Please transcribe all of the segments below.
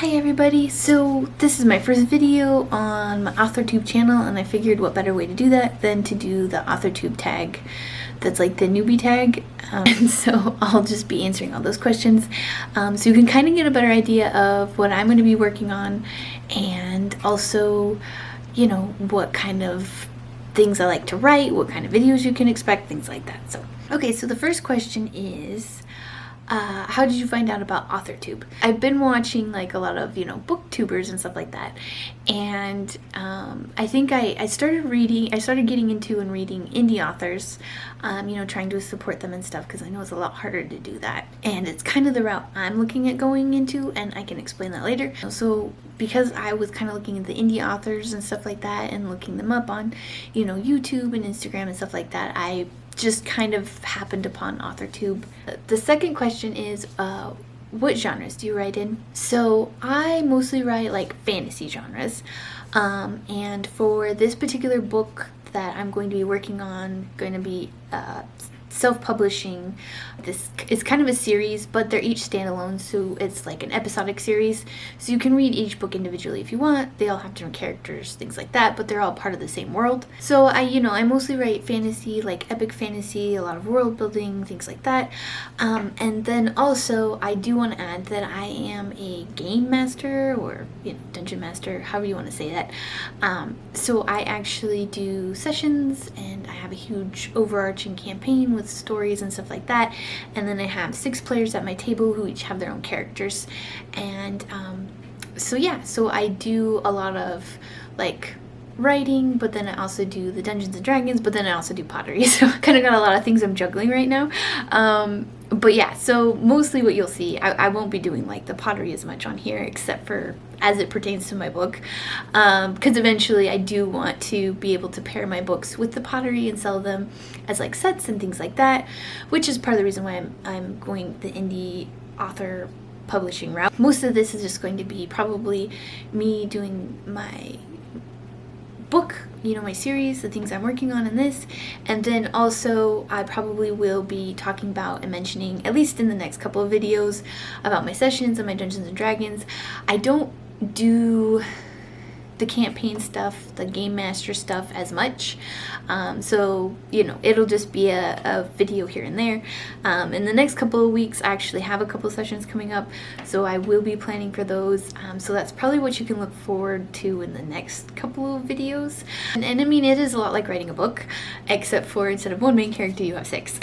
Hi everybody, so this is my first video on my Authortube channel, and I figured what better way to do that than to do the Authortube tag that's like the newbie tag. And so I'll just be answering all those questions so you can kind of get a better idea of what I'm going to be working on, and also, you know, what kind of things I like to write, what kind of videos you can expect, things like that. So okay, so the first question is, how did you find out about Authortube? I've been watching like a lot of, you know, booktubers and stuff like that, and I think I started getting into and reading indie authors, you know, trying to support them and stuff, because I know it's a lot harder to do that, and it's kind of the route I'm looking at going into, and I can explain that later. So because I was kind of looking at the indie authors and stuff like that and looking them up on, you know, YouTube and Instagram and stuff like that, I just kind of happened upon Authortube. The second question is, what genres do you write in? So I mostly write like fantasy genres, and for this particular book that I'm going to be working on, going to be self-publishing. This is kind of a series, but they're each standalone, so it's like an episodic series, so you can read each book individually if you want. They all have different characters, things like that, but they're all part of the same world. So I mostly write fantasy, like epic fantasy, a lot of world building, things like that, and then also I do want to add that I am a game master, or, you know, dungeon master, however you want to say that. So I actually do sessions, and I have a huge overarching campaign with stories and stuff like that, and then I have 6 players at my table who each have their own characters, and so I do a lot of like writing, but then I also do the Dungeons and Dragons, but then I also do pottery, so I kind of got a lot of things I'm juggling right now. But yeah, so mostly what you'll see, I won't be doing like the pottery as much on here, except for as it pertains to my book, because eventually I do want to be able to pair my books with the pottery and sell them as like sets and things like that, which is part of the reason why I'm going the indie author publishing route. Most of this is just going to be probably me doing my book, you know, my series, the things I'm working on in this, and then also I probably will be talking about and mentioning, at least in the next couple of videos, about my sessions and my Dungeons and Dragons. I don't do the campaign stuff, the game master stuff as much, so, you know, it'll just be a video here and there. In the next couple of weeks I actually have a couple of sessions coming up, so I will be planning for those, so that's probably what you can look forward to in the next couple of videos. And I mean, it is a lot like writing a book, except for instead of 1 main character you have 6.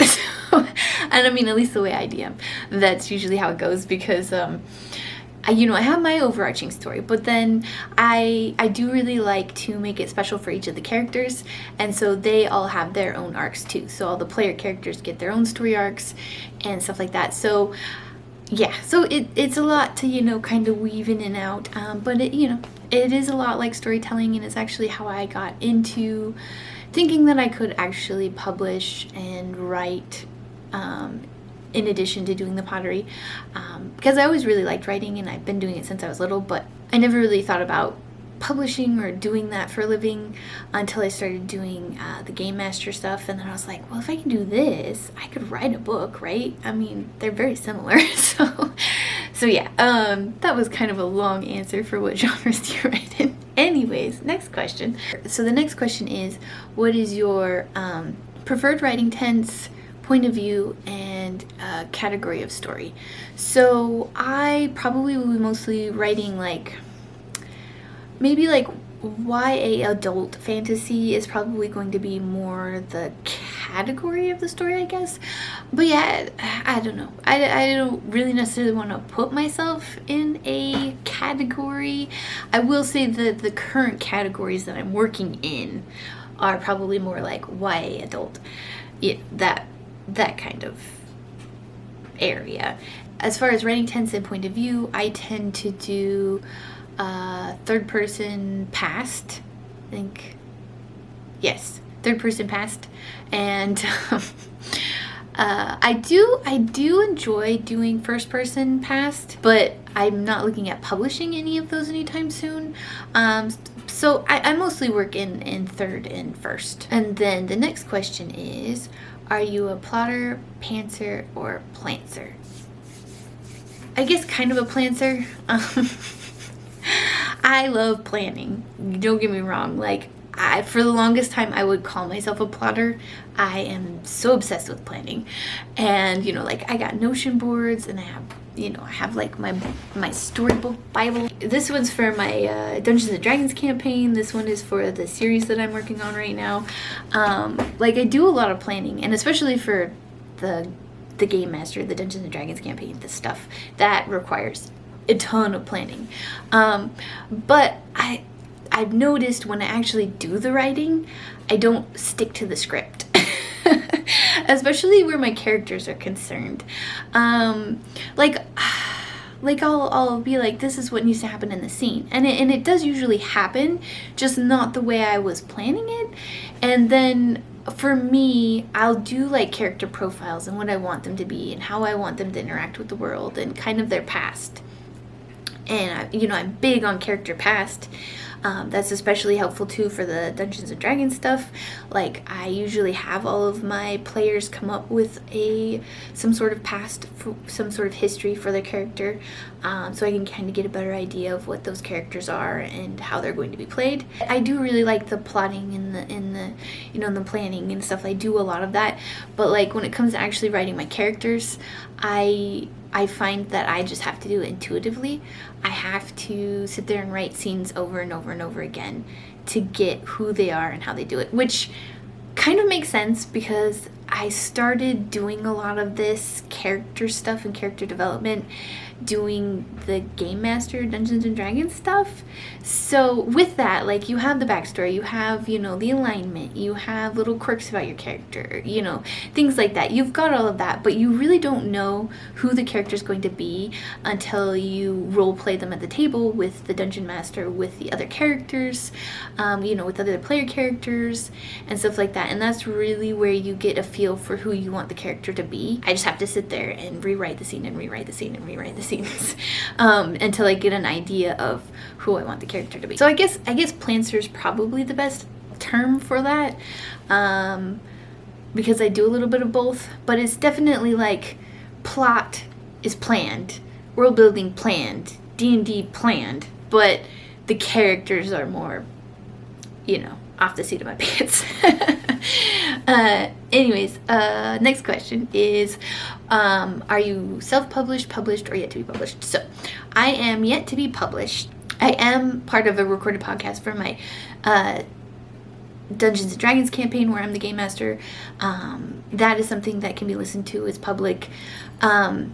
So, and I mean, at least the way I DM, that's usually how it goes, because you know, I have my overarching story, but then I do really like to make it special for each of the characters, and so they all have their own arcs too. So all the player characters get their own story arcs and stuff like that. So yeah, so it's a lot to, you know, kind of weave in and out, but it, you know, it is a lot like storytelling, and it's actually how I got into thinking that I could actually publish and write in addition to doing the pottery, because I always really liked writing, and I've been doing it since I was little, but I never really thought about publishing or doing that for a living until I started doing the game master stuff, and then I was like, well, if I can do this, I could write a book, right? I mean, they're very similar. So yeah, that was kind of a long answer for what genres do you write in. Anyways, next question. So the next question is, what is your preferred writing tense, point of view, and category of story? So I probably will be mostly writing like, maybe like YA adult fantasy is probably going to be more the category of the story, I guess. But yeah, I don't know. I don't really necessarily want to put myself in a category. I will say that the current categories that I'm working in are probably more like YA adult. Yeah, that kind of area. As far as writing tense and point of view, I tend to do third person past, I think, yes, third person past, and I do enjoy doing first person past, but I'm not looking at publishing any of those anytime soon. So I mostly work in third and first. And then the next question is, are you a plotter, pantser, or plantser? I guess kind of a plantser. I love planning. Don't get me wrong. Like, for the longest time, I would call myself a plotter. I am so obsessed with planning. And, like, I got Notion boards, and I have like my storybook Bible. This one's for my Dungeons and Dragons campaign. This one is for the series that I'm working on right now. Like, I do a lot of planning, and especially for the Game Master, the Dungeons and Dragons campaign, this stuff that requires a ton of planning. But I've noticed when I actually do the writing, I don't stick to the script. Especially where my characters are concerned. Like I'll be like, this is what needs to happen in the scene, and it does usually happen, just not the way I was planning it. And then for me, I'll do like character profiles and what I want them to be and how I want them to interact with the world and kind of their past. And I'm big on character past. That's especially helpful too for the Dungeons and Dragons stuff. Like, I usually have all of my players come up with some sort of past, some sort of history for their character, so I can kind of get a better idea of what those characters are and how they're going to be played. I do really like the plotting and the planning and stuff. I do a lot of that, but like when it comes to actually writing my characters, I find that I just have to do it intuitively. I have to sit there and write scenes over and over and over again to get who they are and how they do it, which kind of makes sense because I started doing a lot of this character stuff and character development doing the Game Master Dungeons and Dragons stuff. So with that, like, you have the backstory, you have, the alignment, you have little quirks about your character, things like that. You've got all of that, but you really don't know who the character is going to be until you role play them at the table with the Dungeon Master, with the other characters, with other player characters and stuff like that. And that's really where you get a feel for who you want the character to be. I just have to sit there and rewrite the scene and rewrite the scene and rewrite the scenes until I get an idea of who I want the character to be. So I guess plancer is probably the best term for that, because I do a little bit of both, but it's definitely like plot is planned, world building planned, D&D planned, but the characters are more, off the seat of my pants. Anyways, next question is, are you self-published, published, or yet to be published? So, I am yet to be published. I am part of a recorded podcast for my Dungeons and Dragons campaign where I'm the Game Master. That is something that can be listened to. It's public. But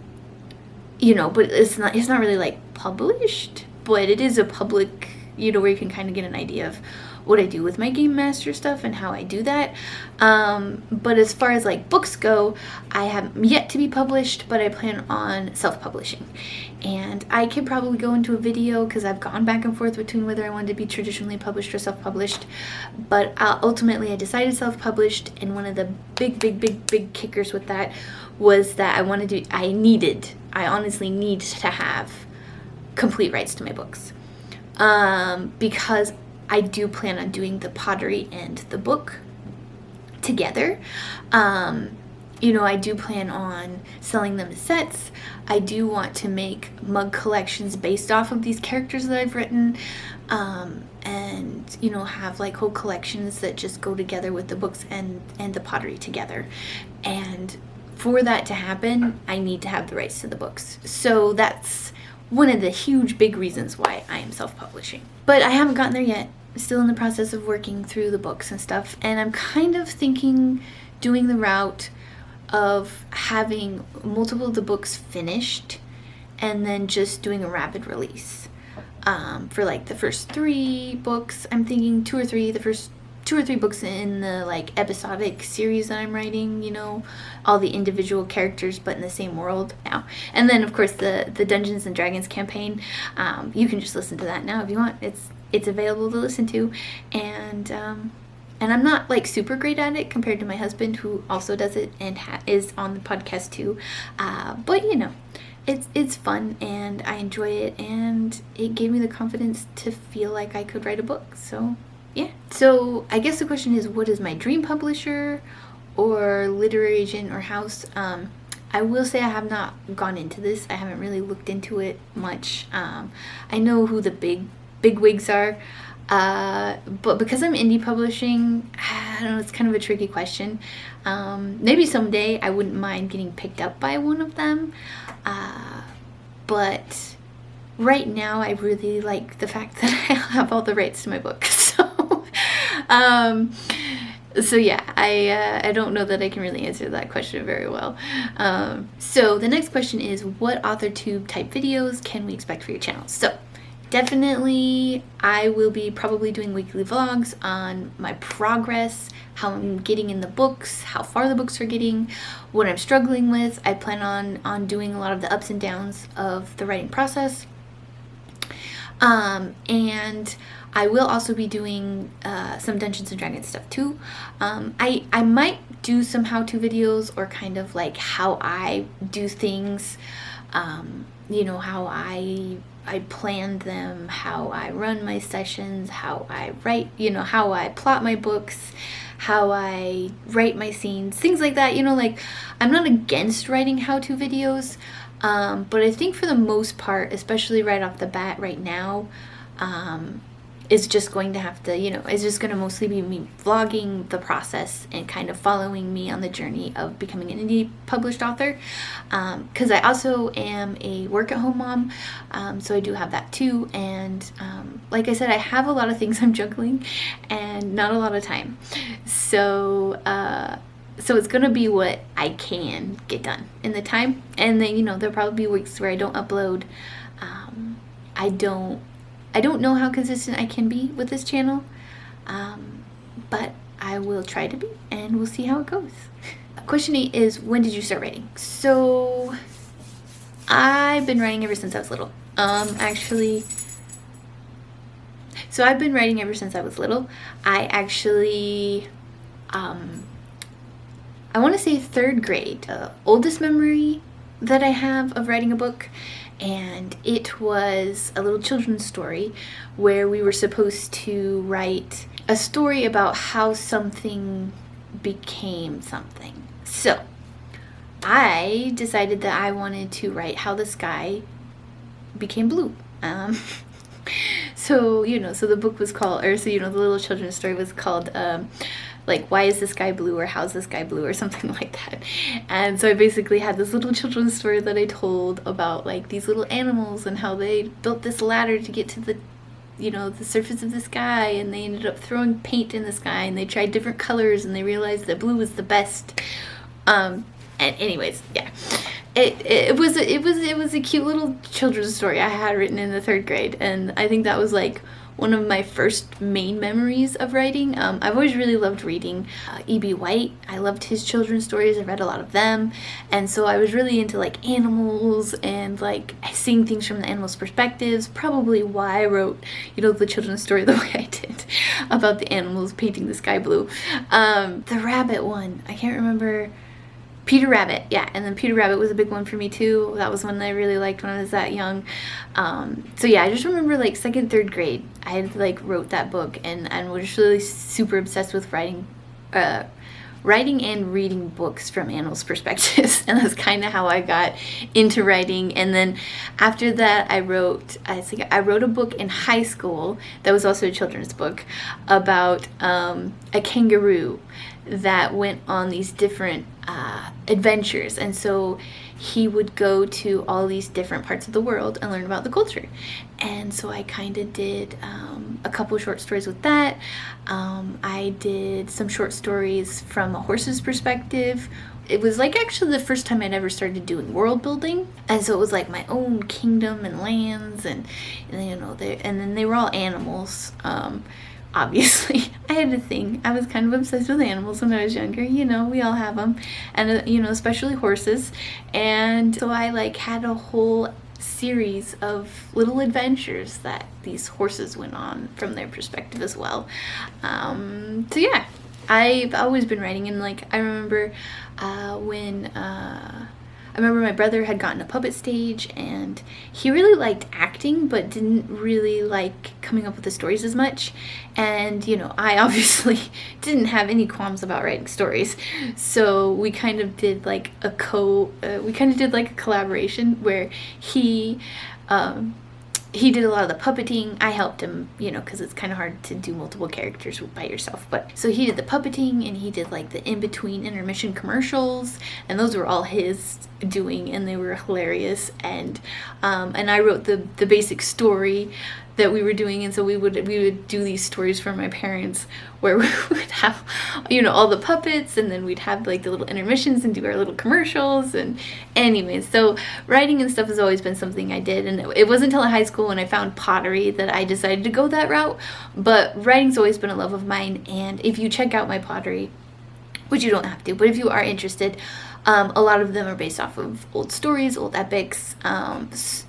it's not really like published, but it is a public, where you can kind of get an idea of what I do with my Game Master stuff and how I do that. But as far as like books go, I have yet to be published, but I plan on self-publishing. And I could probably go into a video because I've gone back and forth between whether I wanted to be traditionally published or self-published. But ultimately I decided self-published, and one of the big kickers with that was that I honestly need to have complete rights to my books. Because I do plan on doing the pottery and the book together. I do plan on selling them as sets. I do want to make mug collections based off of these characters that I've written, and have like whole collections that just go together with the books and the pottery together. And for that to happen, I need to have the rights to the books. So that's one of the huge big reasons why I am self-publishing. But I haven't gotten there yet. Still in the process of working through the books and stuff, and I'm kind of thinking doing the route of having multiple of the books finished and then just doing a rapid release. For like the first 3 books, I'm thinking 2 or 3, the first 2 or 3 books in the like episodic series that I'm writing, all the individual characters but in the same world now. And then of course the Dungeons and Dragons campaign, you can just listen to that now if you want. It's available to listen to, and I'm not like super great at it compared to my husband, who also does it and is on the podcast too. But it's fun and I enjoy it, and it gave me the confidence to feel like I could write a book. So yeah. So I guess the question is, what is my dream publisher or literary agent or house? I will say I have not gone into this. I haven't really looked into it much. I know who the big big wigs are. But because I'm indie publishing, I don't know, it's kind of a tricky question. Maybe someday I wouldn't mind getting picked up by one of them. But right now I really like the fact that I have all the rights to my book. So yeah, I don't know that I can really answer that question very well. So the next question is, what Authortube type videos can we expect for your channel? So definitely I will be probably doing weekly vlogs on my progress, how I'm getting in the books, how far the books are getting, what I'm struggling with. I plan on doing a lot of the ups and downs of the writing process. And I will also be doing some Dungeons and Dragons stuff too. I might do some how-to videos, or kind of like how I do things, you know, how I plan them, how I run my sessions, how I write, you know, how I plot my books, how I write my scenes, things like that. You know, like, I'm not against writing how-to videos, but I think for the most part, especially right off the bat right now, is just going to have to, you know, it's just going to mostly be me vlogging the process and kind of following me on the journey of becoming an indie published author. Because I also am a work-at-home mom, so I do have that too. And like I said, I have a lot of things I'm juggling and not a lot of time. So it's going to be what I can get done in the time. And then, you know, there'll probably be weeks where I don't upload. I don't know how consistent I can be with this channel, but I will try to be, and we'll see how it goes. Question 8 is, when did you start writing? So I've been writing ever since I was little. So I've been writing ever since I was little. I actually, I want to say 3rd grade. Oldest memory that I have of writing a book, and it was a little children's story where we were supposed to write a story about how something became something. So I decided that I wanted to write how the sky became blue. So, you know, so the book was called, or so, you know, the little children's story was called, like, why is the sky blue, or how's the sky blue, or something like that. And so I basically had this little children's story that I told about, like, these little animals and how they built this ladder to get to the, you know, the surface of the sky, and they ended up throwing paint in the sky, and they tried different colors, and they realized that blue was the best. And anyways, yeah. It was a cute little children's story I had written in the 3rd grade, and I think that was like one of my first main memories of writing. I've always really loved reading E.B. White. I loved his children's stories. I read a lot of them, and so I was really into like animals and like seeing things from the animals' perspectives. Probably why I wrote, you know, the children's story the way I did about the animals painting the sky blue. The rabbit one, I can't remember. Peter Rabbit, yeah, and then Peter Rabbit was a big one for me too. That was one that I really liked when I was that young. So yeah, I just remember like 2nd, 3rd grade, I had like wrote that book, and was just really super obsessed with writing and reading books from animals' perspectives, and that's kind of how I got into writing. And then after that, I wrote a book in high school that was also a children's book about a kangaroo that went on these different adventures, and so he would go to all these different parts of the world and learn about the culture. And so I kind of did a couple short stories with that. I did some short stories from a horse's perspective. It was like actually the first time I'd ever started doing world building, and so it was like my own kingdom and lands, and you know, and then they were all animals. Obviously, I had a thing. I was kind of obsessed with animals when I was younger. You know, we all have them, and you know, especially horses. And so I like had a whole series of little adventures that these horses went on from their perspective as well. So yeah, I've always been writing, and like I remember I remember my brother had gotten a puppet stage, and he really liked acting but didn't really like coming up with the stories as much. And you know, I obviously didn't have any qualms about writing stories, so we kind of did like a collaboration where he did a lot of the puppeting. I helped him, you know, because it's kind of hard to do multiple characters by yourself. But so he did the puppeting, and he did like the in-between intermission commercials, and those were all his doing, and they were hilarious. And I wrote the basic story that we were doing, and so we would do these stories for my parents where we would have, you know, all the puppets, and then we'd have like the little intermissions and do our little commercials. And anyways, so writing and stuff has always been something I did, and it wasn't until high school when I found pottery that I decided to go that route. But writing's always been a love of mine, and if you check out my pottery, which you don't have to, but if you are interested, a lot of them are based off of old stories, old epics.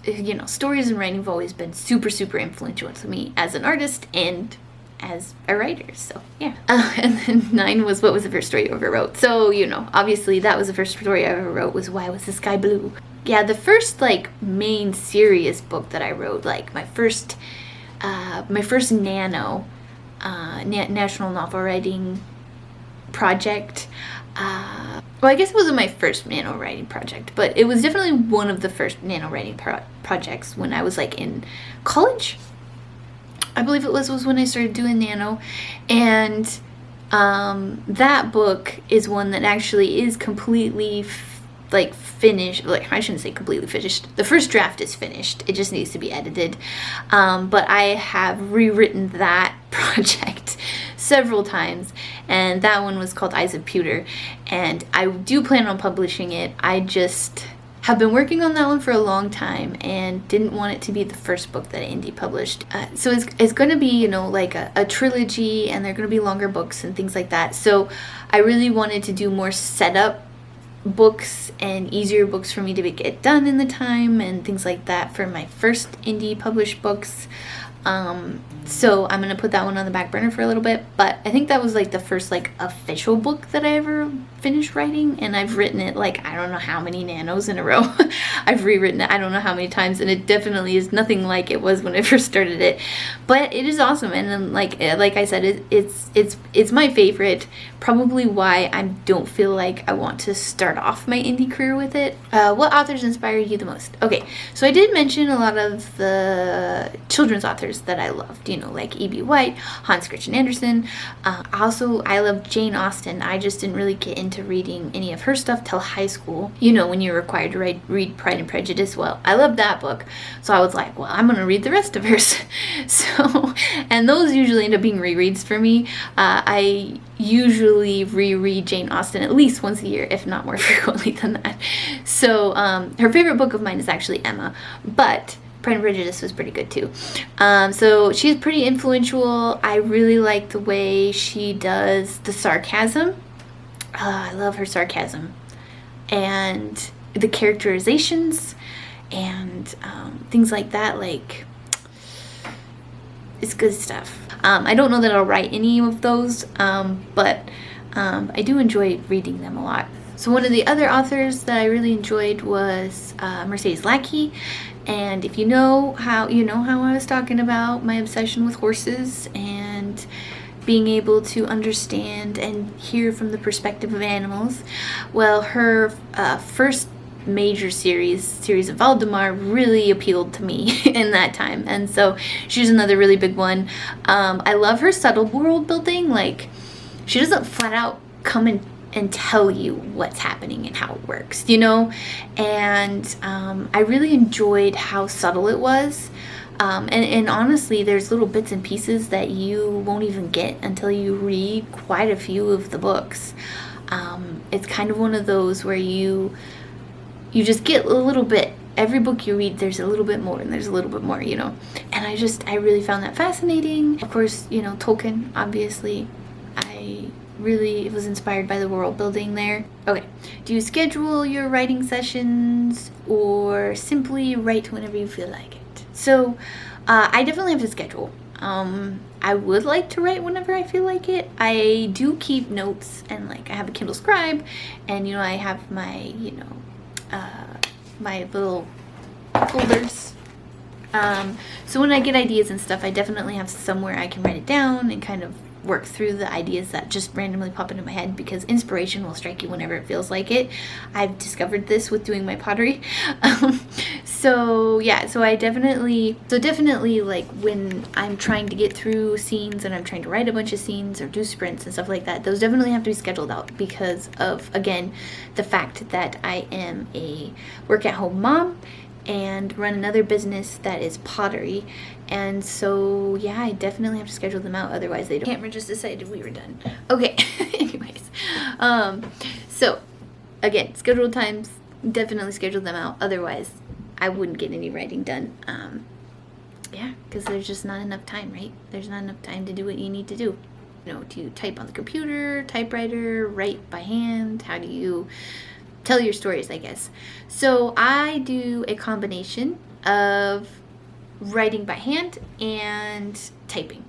You know, stories and writing have always been super, super influential to me as an artist and as a writer. So yeah. And then 9 was, what was the first story you ever wrote? So, you know, obviously that was the first story I ever wrote, was Why Was the Sky Blue? Yeah, the first like main serious book that I wrote, like my first national novel writing project. Well, I guess it wasn't my first nano writing project, but it was definitely one of the first nano writing projects when I was like in college. I believe it was when I started doing nano. And that book is one that actually is completely like finished. Like, I shouldn't say completely finished. The first draft is finished. It just needs to be edited. But I have rewritten that project several times, and that one was called Eyes of Pewter, and I do plan on publishing it. I just have been working on that one for a long time and didn't want it to be the first book that Indie published. So it's going to be, you know, like a trilogy, and they're going to be longer books and things like that. So I really wanted to do more setup books and easier books for me to get done in the time and things like that for my first Indie published books. So I'm gonna put that one on the back burner for a little bit, but I think that was like the first like official book that I ever finished writing, and I've written it like I don't know how many nanos in a row. I've rewritten it I don't know how many times, and it definitely is nothing like it was when I first started it, but it is awesome. And then like I said, it's my favorite, probably why I don't feel like I want to start off my indie career with it. What authors inspire you the most? Okay, so I did mention a lot of the children's authors that I loved, you know, like E.B. White, Hans Christian Andersen. Also, I love Jane Austen. I just didn't really get into reading any of her stuff till high school, you know, when you're required to read Pride and Prejudice. Well, I loved that book, so I was like, well, I'm gonna read the rest of hers. So, and those usually end up being rereads for me. I usually reread Jane Austen at least once a year, if not more frequently than that. So her favorite book of mine is actually Emma, but Pride and Prejudice was pretty good too. So she's pretty influential. I really like the way she does the sarcasm. I love her sarcasm and the characterizations and things like that. Like, it's good stuff. I don't know that I'll write any of those, but I do enjoy reading them a lot. So one of the other authors that I really enjoyed was Mercedes Lackey. And if you know how I was talking about my obsession with horses and being able to understand and hear from the perspective of animals, well, her first major series of Valdemar really appealed to me in that time, and so she's another really big one. I love her subtle world building. Like, she doesn't flat out come and tell you what's happening and how it works, you know, and I really enjoyed how subtle it was. And honestly, there's little bits and pieces that you won't even get until you read quite a few of the books. It's kind of one of those where you just get a little bit. Every book you read, there's a little bit more, and there's a little bit more, you know. And I really found that fascinating. Of course, you know, Tolkien, obviously. I really was inspired by the world building there. Okay, do you schedule your writing sessions or simply write whenever you feel like it? So, I definitely have to schedule. I would like to write whenever I feel like it. I do keep notes, and like I have a Kindle Scribe, and you know, I have my, you know, my little folders. So when I get ideas and stuff, I definitely have somewhere I can write it down and kind of work through the ideas that just randomly pop into my head, because inspiration will strike you whenever it feels like it. I've discovered this with doing my pottery. So yeah, so definitely like when I'm trying to get through scenes and I'm trying to write a bunch of scenes or do sprints and stuff like that, those definitely have to be scheduled out because of, again, the fact that I am a work-at-home mom and run another business that is pottery. And so yeah, I definitely have to schedule them out, otherwise they don't. The camera just decided we were done. Okay. Anyways, so again, scheduled times, definitely schedule them out, otherwise I wouldn't get any writing done. Yeah, because there's just not enough time, right? There's not enough time to do what you need to do. You know, to type on the computer, typewriter, write by hand. How do you tell your stories, I guess? So I do a combination of writing by hand and typing.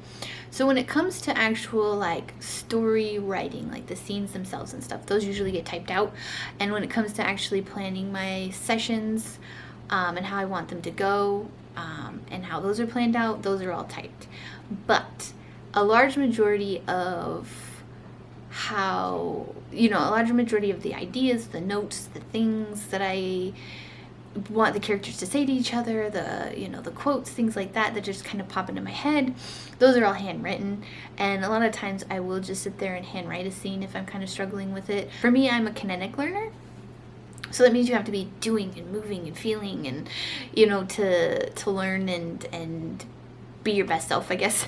So when it comes to actual like story writing, like the scenes themselves and stuff, those usually get typed out. And when it comes to actually planning my sessions and how I want them to go and how those are planned out, those are all typed. But a large majority of the ideas, the notes, the things that I want the characters to say to each other, the quotes, things like that just kind of pop into my head, those are all handwritten. And a lot of times I will just sit there and handwrite a scene if I'm kind of struggling with it. For me, I'm a kinetic learner, so that means you have to be doing and moving and feeling and, to learn and be your best self, I guess.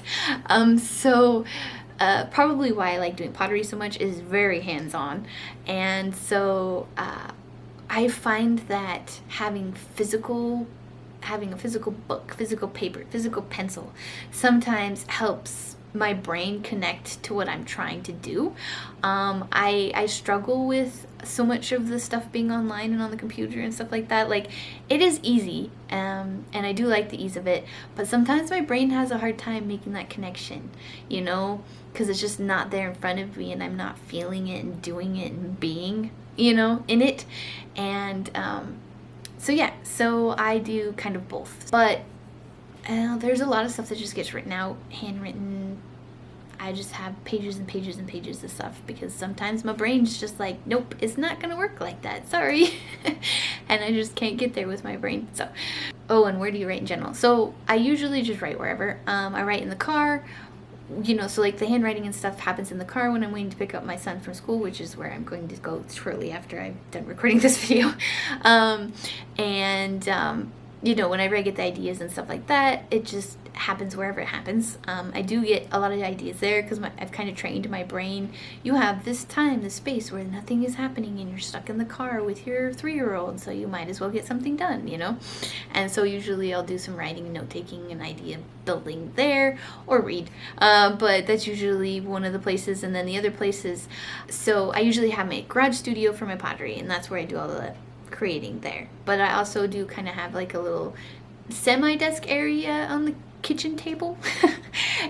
Probably why I like doing pottery so much is very hands-on. And so I find that having a physical book, physical paper, physical pencil sometimes helps my brain connect to what I'm trying to do. I struggle with so much of the stuff being online and on the computer and stuff like that. Like, it is easy, and I do like the ease of it, but sometimes my brain has a hard time making that connection, because it's just not there in front of me and I'm not feeling it and doing it and being, in it. And so I do kind of both. But there's a lot of stuff that just gets written out, handwritten. I just have pages and pages and pages of stuff because sometimes my brain's just like, nope, it's not gonna work like that, sorry. And I just can't get there with my brain. So, and where do you write in general? So I usually just write wherever. I write in the car, so like the handwriting and stuff happens in the car when I'm waiting to pick up my son from school, which is where I'm going to go shortly after I'm done recording this video. Whenever I get the ideas and stuff like that, it just happens wherever it happens. I do get a lot of ideas there because I've kind of trained my brain. You have this time, this space where nothing is happening and you're stuck in the car with your 3-year-old, so you might as well get something done, And so usually I'll do some writing, note-taking, and idea building there, or read. But that's usually one of the places. And then the other places, so I usually have my garage studio for my pottery, and that's where I do all the creating there. But I also do kind of have like a little semi-desk area on the kitchen table.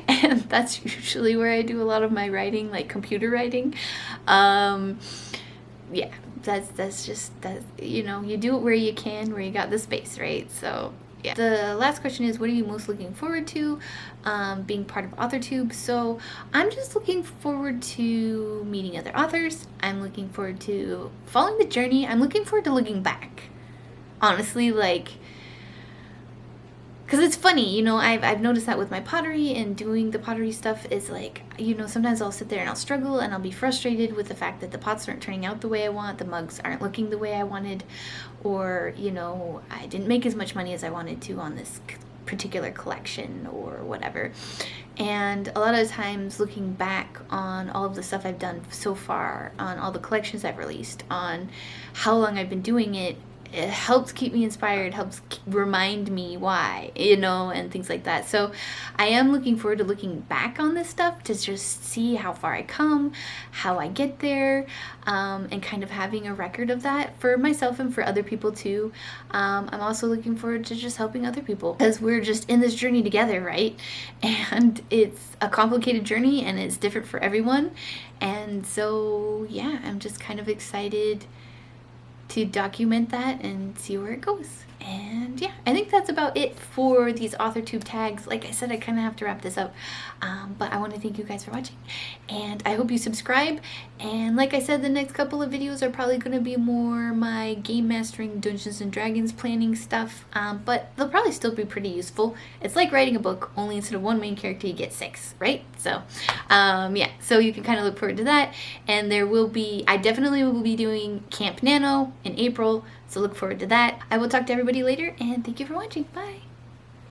And that's usually where I do a lot of my writing, like computer writing. Yeah, that's just that, you do it where you can, where you got the space, right? So yeah. The last question is, what are you most looking forward to being part of Authortube? So I'm just looking forward to meeting other authors. I'm looking forward to following the journey. I'm looking forward to looking back. Honestly, because it's funny, I've noticed that with my pottery and doing the pottery stuff is like, sometimes I'll sit there and I'll struggle and I'll be frustrated with the fact that the pots aren't turning out the way I want, the mugs aren't looking the way I wanted, or, I didn't make as much money as I wanted to on this particular collection or whatever. And a lot of times looking back on all of the stuff I've done so far, on all the collections I've released, on how long I've been doing it, it helps keep me inspired, helps remind me why, and things like that. So I am looking forward to looking back on this stuff to just see how far I come, how I get there, and kind of having a record of that for myself and for other people too. I'm also looking forward to just helping other people because we're just in this journey together, right? And it's a complicated journey and it's different for everyone. And so, yeah, I'm just kind of excited to document that and see where it goes. And yeah, I think that's about it for these Authortube tags. Like I said, I kind of have to wrap this up, but I want to thank you guys for watching, and I hope you subscribe. And like I said, the next couple of videos are probably going to be more my game mastering, Dungeons and Dragons planning stuff, but they'll probably still be pretty useful. It's like writing a book, only instead of one main character you get 6, right? So yeah, so you can kind of look forward to that. And there will be, I definitely will be doing Camp Nano in April, so look forward to that. I will talk to everybody later, and thank you for watching. Bye!